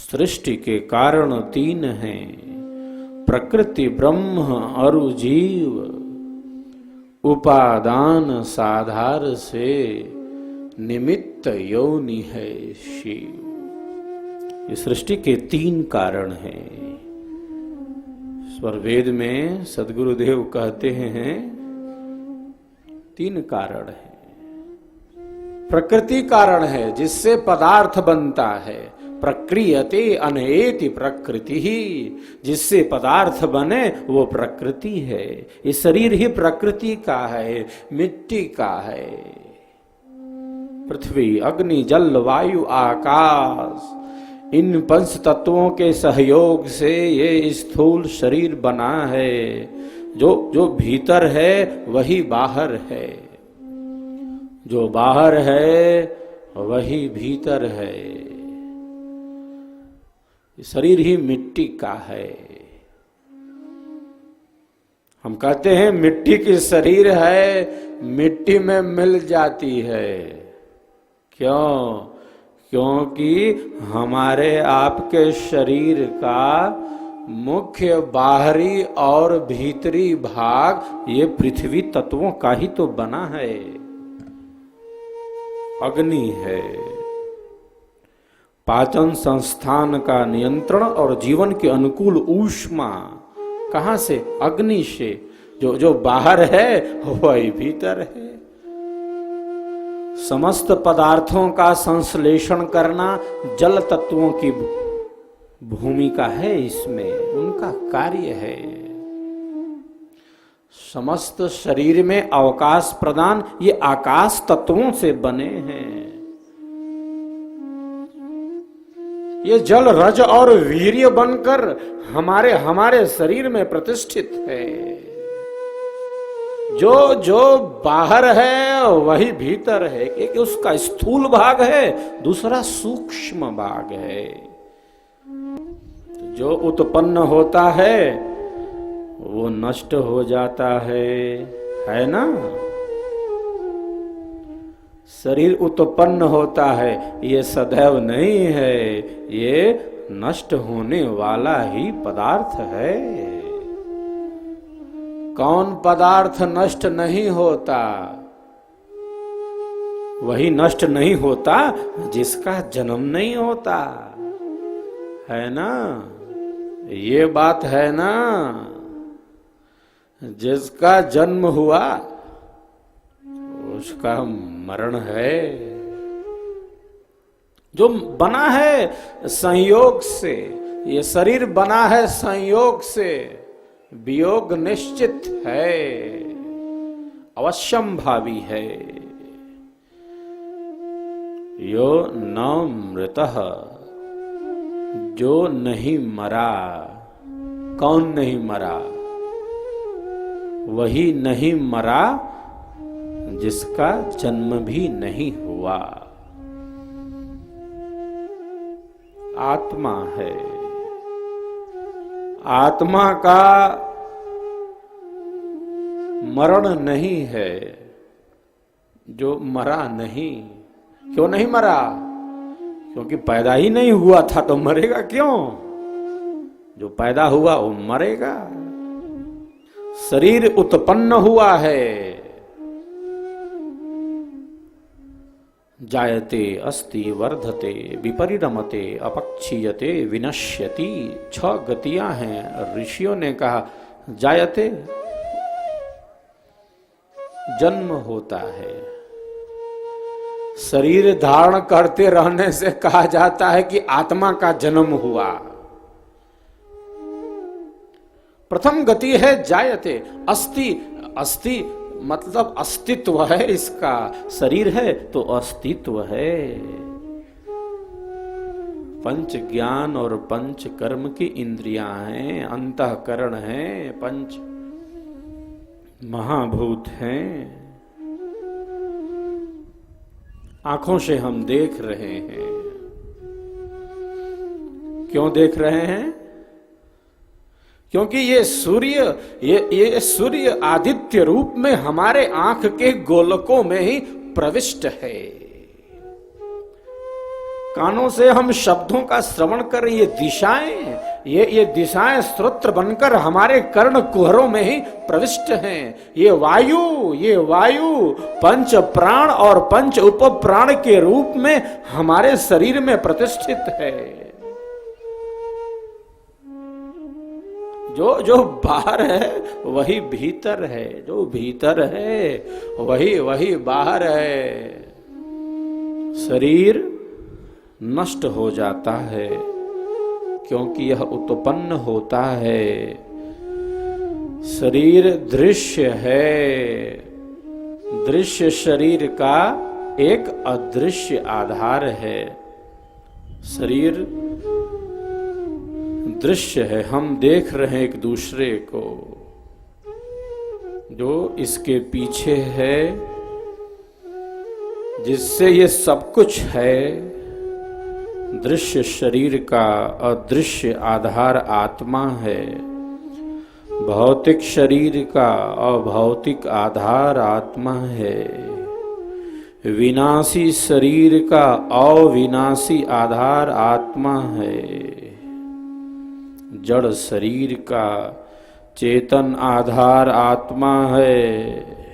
सृष्टि के कारण तीन हैं, प्रकृति, ब्रह्म और जीव। उपादान साधार से निमित्त योनि है शिव। इस सृष्टि के तीन कारण हैं। स्वर वेद में सद्गुरुदेव कहते हैं तीन कारण है। प्रकृति कारण है जिससे पदार्थ बनता है, प्रक्रियते अनएति प्रकृति ही, जिससे पदार्थ बने वो प्रकृति है। ये शरीर ही प्रकृति का है, मिट्टी का है। पृथ्वी, अग्नि, जल, वायु, आकाश, इन पंच तत्वों के सहयोग से ये स्थूल शरीर बना है। जो भीतर है वही बाहर है, जो बाहर है वही भीतर है। शरीर ही मिट्टी का है। हम कहते हैं मिट्टी की शरीर है, मिट्टी में मिल जाती है। क्यों? क्योंकि हमारे आपके शरीर का मुख्य, बाहरी और भीतरी भाग ये पृथ्वी तत्वों का ही तो बना है। अग्नि है, पाचन संस्थान का नियंत्रण और जीवन के अनुकूल ऊष्मा कहां से? अग्नि से। जो बाहर है वही भीतर है। समस्त पदार्थों का संश्लेषण करना जल तत्वों की भूमिका है, इसमें उनका कार्य है। समस्त शरीर में अवकाश प्रदान ये आकाश तत्वों से बने हैं। ये जल, रज और वीर्य बनकर हमारे शरीर में प्रतिष्ठित है। जो बाहर है वही भीतर है। एक उसका स्थूल भाग है, दूसरा सूक्ष्म भाग है। जो उत्पन्न होता है वो नष्ट हो जाता है ना? शरीर उत्पन्न होता है, ये सदैव नहीं है, ये नष्ट होने वाला ही पदार्थ है। कौन पदार्थ नष्ट नहीं होता? वही नष्ट नहीं होता जिसका जन्म नहीं होता, है ना? ये बात है ना? जिसका जन्म हुआ उसका मरण है। जो बना है संयोग से, ये शरीर बना है संयोग से, वियोग निश्चित है, अवश्यम भावी है। यो न मृतः, जो नहीं मरा। कौन नहीं मरा? वही नहीं मरा जिसका जन्म भी नहीं हुआ। आत्मा है। आत्मा का मरण नहीं है, जो मरा नहीं। क्यों नहीं मरा? क्योंकि पैदा ही नहीं हुआ था, तो मरेगा क्यों? जो पैदा हुआ वो मरेगा। शरीर उत्पन्न हुआ है। जायते अस्ति वर्धते विपरिणमते अपक्षीयते विनश्यति। 6 गतियां हैं। ऋषियों ने कहा जायते, जन्म होता है। शरीर धारण करते रहने से कहा जाता है कि आत्मा का जन्म हुआ। प्रथम गति है जायते। अस्ति, अस्ति मतलब अस्तित्व है इसका। शरीर है तो अस्तित्व है। पंच ज्ञान और पंच कर्म की इंद्रियां हैं, अंतःकरण है, पंच महाभूत हैं। आंखों से हम देख रहे हैं। क्यों देख रहे हैं? क्योंकि ये सूर्य आदित्य रूप में हमारे आंख के गोलकों में ही प्रविष्ट है। कानों से हम शब्दों का श्रवण कर, ये दिशाएं, ये दिशाएं श्रोत्र बनकर हमारे कर्ण कुहरों में ही प्रविष्ट हैं। ये वायु पंच प्राण और पंच उप प्राण के रूप में हमारे शरीर में प्रतिष्ठित है। जो बाहर है वही भीतर है, जो भीतर है वही बाहर है। शरीर नष्ट हो जाता है क्योंकि यह उत्पन्न होता है। शरीर दृश्य है, दृश्य शरीर का एक अदृश्य आधार है। शरीर दृश्य है, हम देख रहे हैं एक दूसरे को। जो इसके पीछे है, जिससे ये सब कुछ है, दृश्य शरीर का अदृश्य आधार आत्मा है। भौतिक शरीर का अभौतिक आधार आत्मा है। विनाशी शरीर का अविनाशी आधार आत्मा है। जड़ शरीर का चेतन आधार आत्मा है।